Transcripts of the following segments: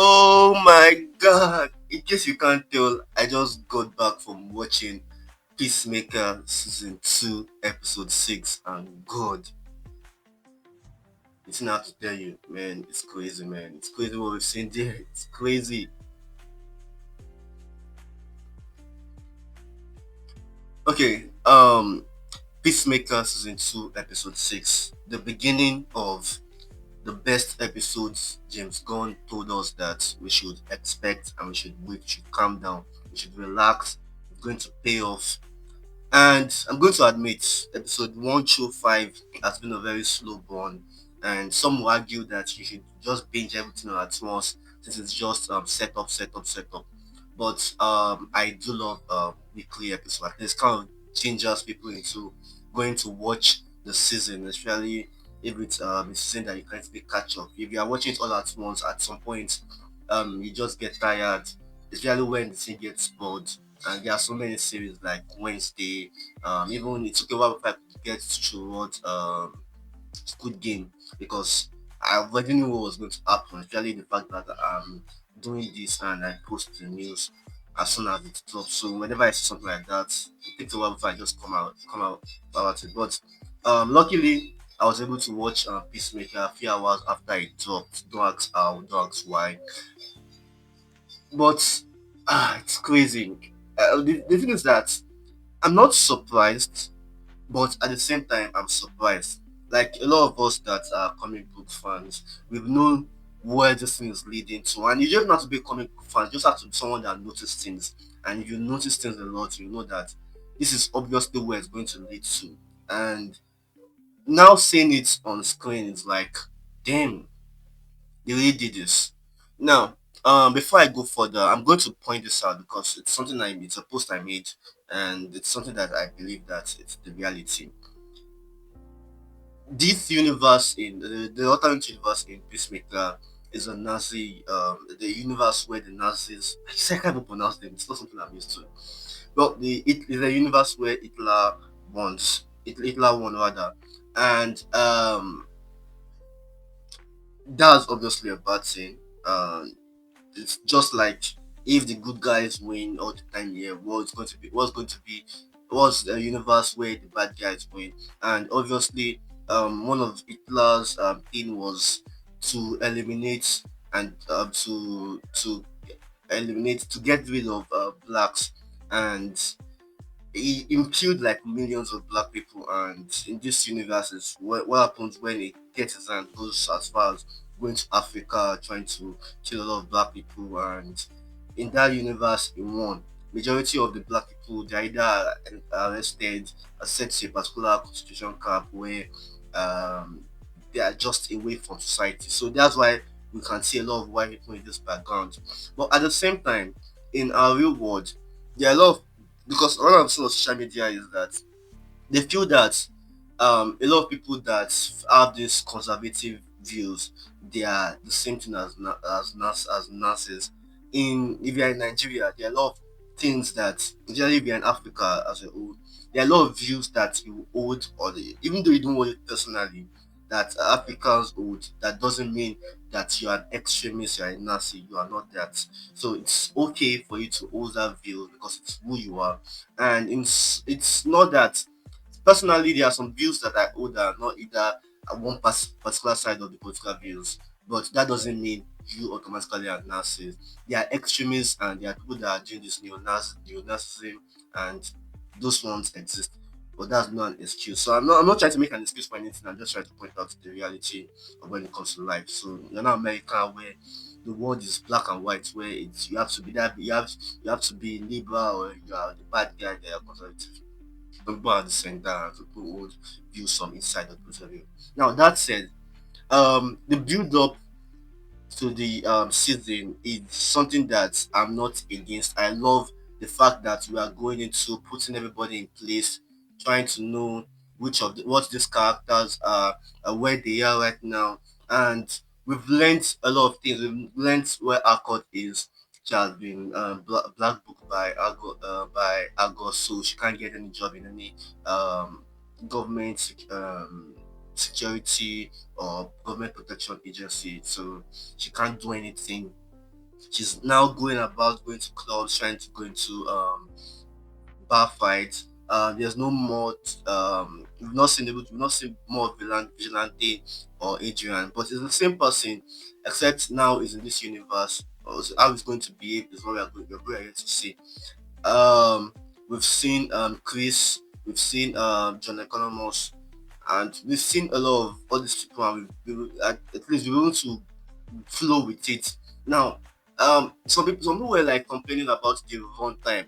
Oh my god! In case you can't tell, I just got back from watching Peacemaker season 2, episode 6, and God, it's not to tell you, man. It's crazy, man. It's crazy what we've seen there. It's crazy. Okay, Peacemaker season 2, episode 6, the beginning of the best episodes. James Gunn told us that we should expect and we should wait, we should calm down, we should relax. It's going to pay off. And I'm going to admit, episode 1 through 5 has been a very slow burn. And some will argue that you should just binge everything all at once since it's just set up, set up, set up. But I do love weekly episodes. This kind of changes people into going to watch the season, especially if it's a season that you can't really catch up. If you are watching it all at once, at some point, you just get tired, especially when the thing gets bored. And there are so many series like Wednesday. Even it took a while before I could get through what Squid Game because I already knew what was going to happen. Especially the fact that I'm doing this and I post the news as soon as it drops. So whenever I see something like that, it takes a while before I just come out about it. But luckily, I was able to watch Peacemaker a few hours after it dropped. Don't ask how, don't ask why. But it's crazy. The thing is that I'm not surprised, but at the same time, I'm surprised. Like a lot of us that are comic book fans, we've known where this thing is leading to, and you don't have to be a comic book fan. You just have to be someone that notices things, and if you notice things a lot, you know that this is obviously where it's going to lead to. And now seeing it on screen is like, damn, they really did this. Now, before I go further, I'm going to point this out because it's a post I made, and it's something that I believe that it's the reality. This universe in the alternate universe in Peacemaker is a Nazi, the universe where the Nazis, I can't even pronounce them. It's not something I'm used to. Well, it is a universe where Hitler won rather, and that's obviously a bad thing. It's just like if the good guys win all the time here, what's a universe where the bad guys win? And obviously, one of Hitler's thing was to eliminate and to get rid of blacks, and he killed like millions of black people. And in this universe is what happens when he gets his hand goes as far as going to Africa trying to kill a lot of black people. And in that universe he won. Majority of the black people they either arrested or sent to a particular concentration camp where um, they are just away from society. So that's why we can see a lot of white people in this background. But at the same time, in our real world, there are a lot of, because what I'm seeing on social media is that they feel that a lot of people that have these conservative views, they are the same thing as nurses. In If you're in Nigeria, there are a lot of things that, usually if you're in Africa as a whole, there are a lot of views that you hold, even though you don't hold it personally, that Africans hold. That doesn't mean that you are an extremist, you are a Nazi, you are not that. So it's okay for you to hold that view because it's who you are. And it's not that, personally, there are some views that I hold that are not either at one particular side of the political views, but that doesn't mean you automatically are Nazis. There are extremists and there are people that are doing this neo-Nazism, and those ones exist. But that's not an excuse. So I'm not trying to make an excuse for anything. I'm just trying to point out the reality of when it comes to life. So you're not America where the world is black and white, where it's you have to be that you have to be liberal or you are the bad guy, they are conservative. Some people are the center and people would view some inside of the view. Now that said, the build up to the season is something that I'm not against. I love the fact that we are going into putting everybody in place, trying to know what these characters are, where they are right now, and we've learned a lot of things. We've learned where Accord is. She has been black book by Argos, so she can't get any job in any government security or government protection agency. So she can't do anything She's now going about going to clubs, trying to go into bar fights. There's no more. We've not seen more Vigilante or Adrian, but it's the same person, except now is in this universe. How it's going to behave is what we're here to see. Um, we've seen Chris, we've seen John Economos, and we've seen a lot of all these people, and at least we're able to flow with it. Now, some people were like complaining about the runtime.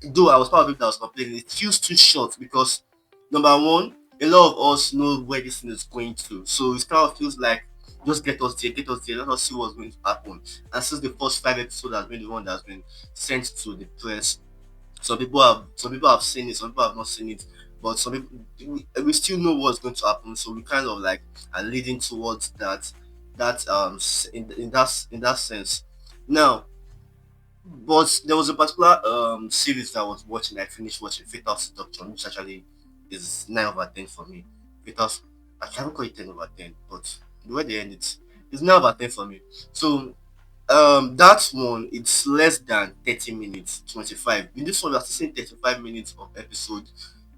Though I was part of it that was complaining, it feels too short because number one, a lot of us know where this thing is going to, so it kind of feels like just get us there, let us see what's going to happen. And since the first 5 episodes has been the one that's been sent to the press, some people have seen it, some people have not seen it, but some people we still know what's going to happen. So we kind of like are leading towards in that sense. Now, but there was a particular series that I was watching. I finished watching Fatal Seduction, which actually is 9/10 for me. Fatal, I can't call it 10/10, but the way they end it, it's 9/10 for me. So that one, it's less than 30 minutes, 25. In this one, you are seeing 35 minutes of episode.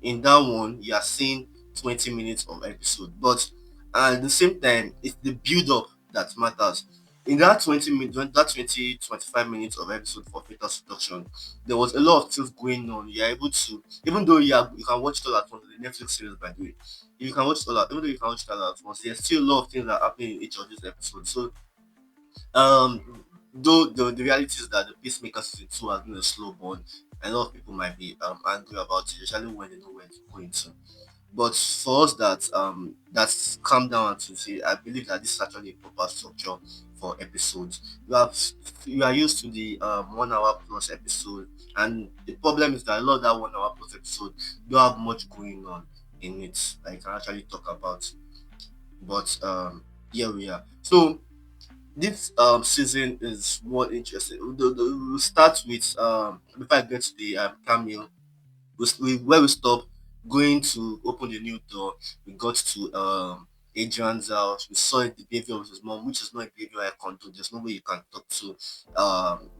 In that one, you are seeing 20 minutes of episode. But at the same time, it's the build up that matters. In that 20 minutes, that 20 25 minutes of episode for Fatal Seduction, there was a lot of things going on. You're able to, even though you can watch it all at once, the Netflix series, by the way, you can watch it all even though you can watch it all at once, there's still a lot of things that are happening in each of these episodes. So though the reality is that the Peacemaker season 2 has been a slow burn, and a lot of people might be angry about it, especially when they know where it's going to. But for us that's calm down to say, I believe that this is actually a proper structure for episodes. You are used to the 1 hour plus episode, and the problem is that a lot of that 1 hour plus episode don't have much going on in it. I can actually talk about, but here we are. So this season is more interesting. We'll start with before I get to the cameo. Where we stop going to open the new door, we got to Adrian's house. We saw the behavior of his mom, which is not a behavior I condone. There's no way you can talk to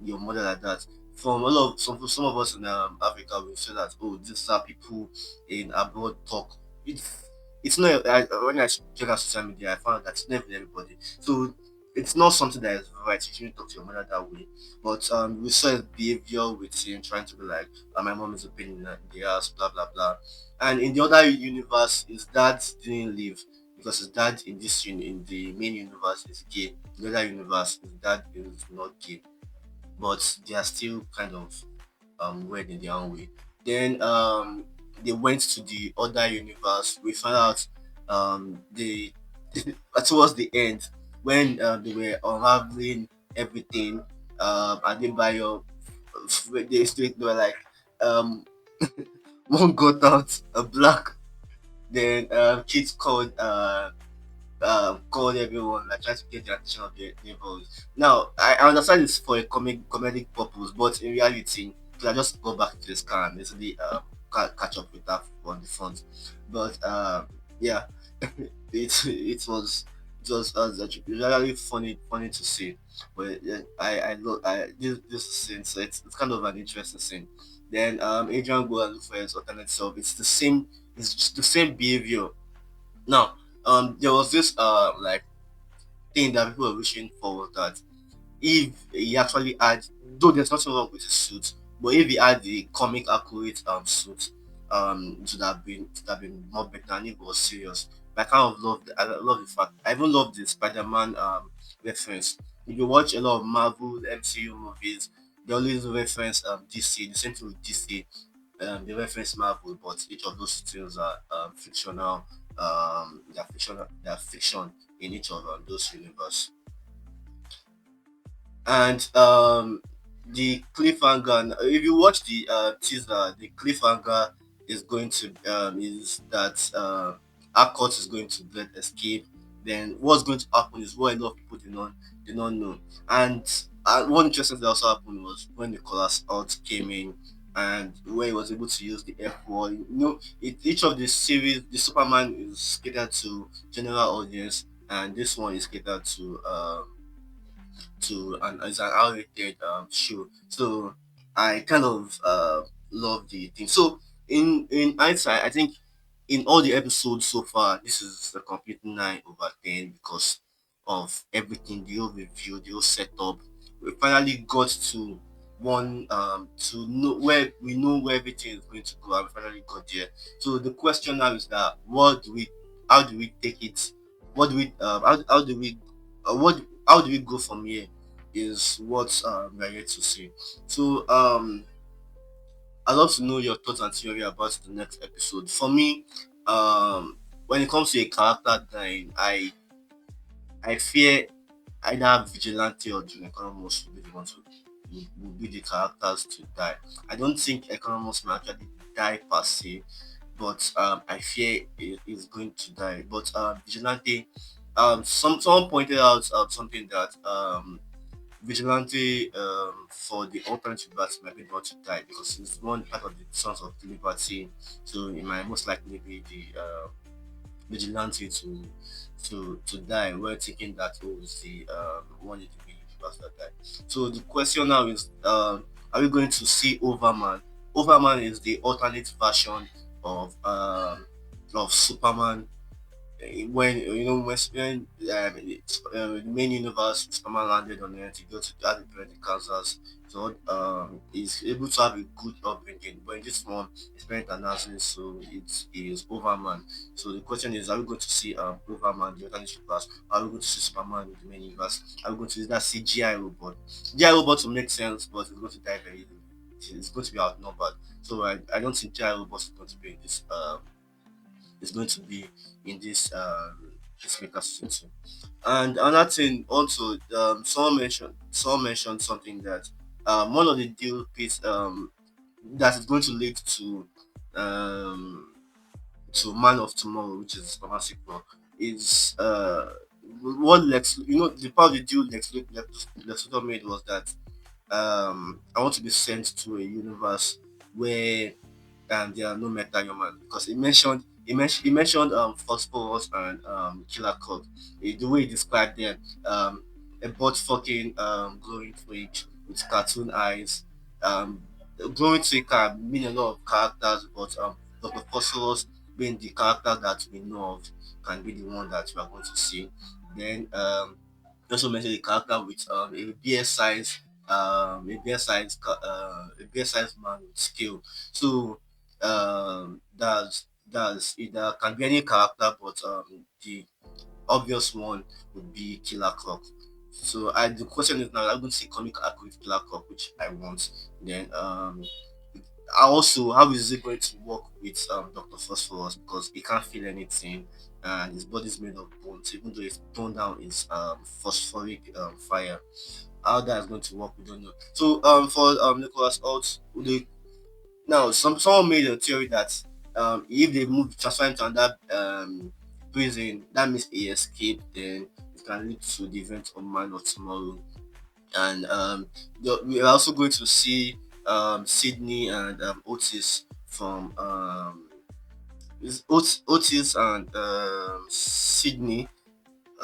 your mother like that. From a lot of some of us in Africa, we say that, oh, this is how people in abroad talk. It's not. When I check out social media, I found that it's not even everybody. So it's not something that is right. You shouldn't talk to your mother that way. But we saw his behavior with him trying to be like, my mom is a pain in the ass, blah blah blah. And in the other universe, his dad didn't live because his dad in the main universe is gay. In the other universe, his dad is not gay, but they are still kind of weird in their own way. Then they went to the other universe. We found out they towards the end when they were unraveling everything. Adebayo, they were like um one got out a black, then kids called everyone, like trying to get the attention of their neighbors. Now, I understand it's for a comedic purpose, but in reality, I just go back to this car and easily catch up with that on the front. But yeah, it was actually really funny to see. But yeah, I love this scene, so it's kind of an interesting scene. Then Adrian go and look for his alternate self. It's just the same behavior. Now, there was this like thing that people were wishing for was that if he actually had, though there's nothing wrong with his suit, but if he had the comic accurate suit, it would have been more better and it was serious. But I kind of I love the fact I even love the Spider-Man reference. If you watch a lot of Marvel MCU movies, they always reference DC, the same thing with DC. They reference Marvel, but each of those things are fictional. They are fiction in each of those universe. And the cliffhanger, if you watch the teaser, the cliffhanger is going to is that Akot is going to get escape. Then what's going to happen is what a lot of people did not know. And one interesting thing that also happened was when the Nicholas out came in and where he was able to use the F4. Each of the series, the Superman is catered to general audience, and this one is catered to to an it's an R-rated show. So I kind of love the thing. So in hindsight, I think in all the episodes so far, this is a complete 9/10 because of everything, the whole review, the whole setup. We finally got to one to know where we know where everything is going to go, and we finally got there. So the question now is that what do we how do we take it? What do we how do we what how do we go from here is what we're here to see. So I'd love to know your thoughts and theory about the next episode. For me, when it comes to a character dying, I fear either Vigilante or June Economos will be the ones will be the characters to die. I don't think Economos will actually die per se, but I fear he is going to die. But Vigilante, someone pointed out something that Vigilante for the alternative universe might be the one to die because he's one part of the Sons of Liberty, so it might most likely be the vigilante to die. We're thinking that was the one in the universe that died. So the question now is, are we going to see Overman? Overman is the alternate version of Superman when the main universe Superman landed on Earth, he got to have the parent cancers, so he's able to have a good upbringing. But in this one, his parents are Nazis, so it is Overman. So the question is, are we going to see Overman, the alternate universe? Are we going to see Superman in the main universe? Are we going to see that CGI robot? CGI robot will make sense, but it's going to die very early. It's going to be outnumbered. So I don't think CGI robot is going to be in this is going to be in this Peacemaker season two. And another thing also, someone mentioned something that one of the deal piece that is going to lead um to Man of Tomorrow, which is Superman sequel, is what Lex the part of the deal Lex Luthor made was that I want to be sent to a universe where there are no meta-human because he mentioned phosphorus and killer cock. The way he described them, a butt fucking glowing twig with cartoon eyes. Um, glowing twig can mean a lot of characters, but Dr. Phosphorus being the character that we know of can be the one that we are going to see. Then he also mentioned the character with a beer size a beer size man with skill. So that's either can be any character, but the obvious one would be Killer Croc. So the question is now I'm going to see comic arc with Killer Croc, which I want. Then also how is it going to work with Dr. Phosphorus because he can't feel anything and his body's made of bones, even though it's toned down is phosphoric fire. How that is going to work, we don't know. So for Nicholas Hoult, now someone made a theory that if they move transfer him to another prison, that means he escaped, then it can lead to the event of Man of Tomorrow. And we are also going to see Sydney and Otis from Otis and Sydney,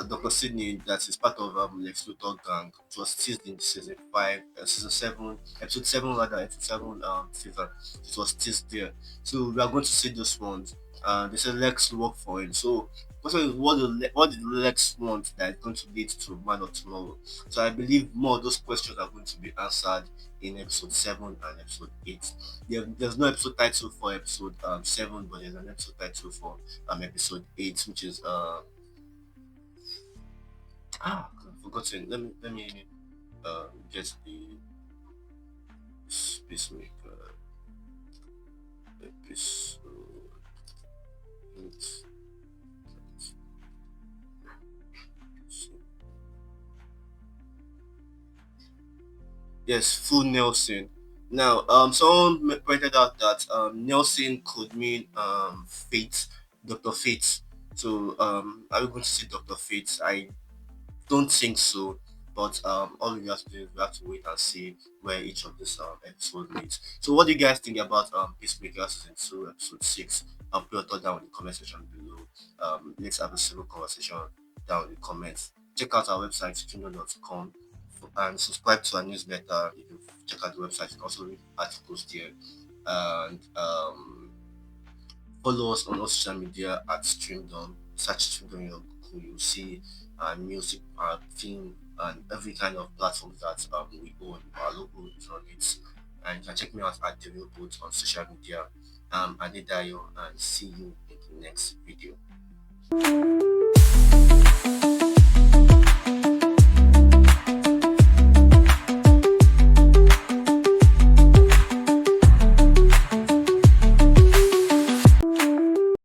Dr. Sydney, that is part of Lex Luthor gang. It was teased in season 5, season 7, episode 7 rather, episode 7 season. It was teased there. So we are going to see those ones. They said Lex will work for him. So question is what did Lex want that is going to lead to Man of Tomorrow? So I believe more of those questions are going to be answered in episode 7 and episode 8. There's no episode title for episode 7, but there's an episode title for episode 8, which is I've forgotten. Let me get the Peacemaker episode. Yes, full Nelson. Now, someone pointed out that Nelson could mean Fate, Doctor Fate. So, are we going to see Doctor Fate? I don't think so. But all we have to do is we have to wait and see where each of these episodes meet. So what do you guys think about Peacemaker season 2, episode 6? Put your thought down in the comment section below. Let's have a civil conversation down in the comments. Check out our website, streamdorm.com and subscribe to our newsletter. If you check out the website, you can also read articles there. And follow us on all social media at Streamdorm. Search Streamdorm in your Google, you'll see music, film, and every kind of platform that we own. Our logo is on it. And you can check me out at the Real Boat on social media. Adedayo, and see you in the next video.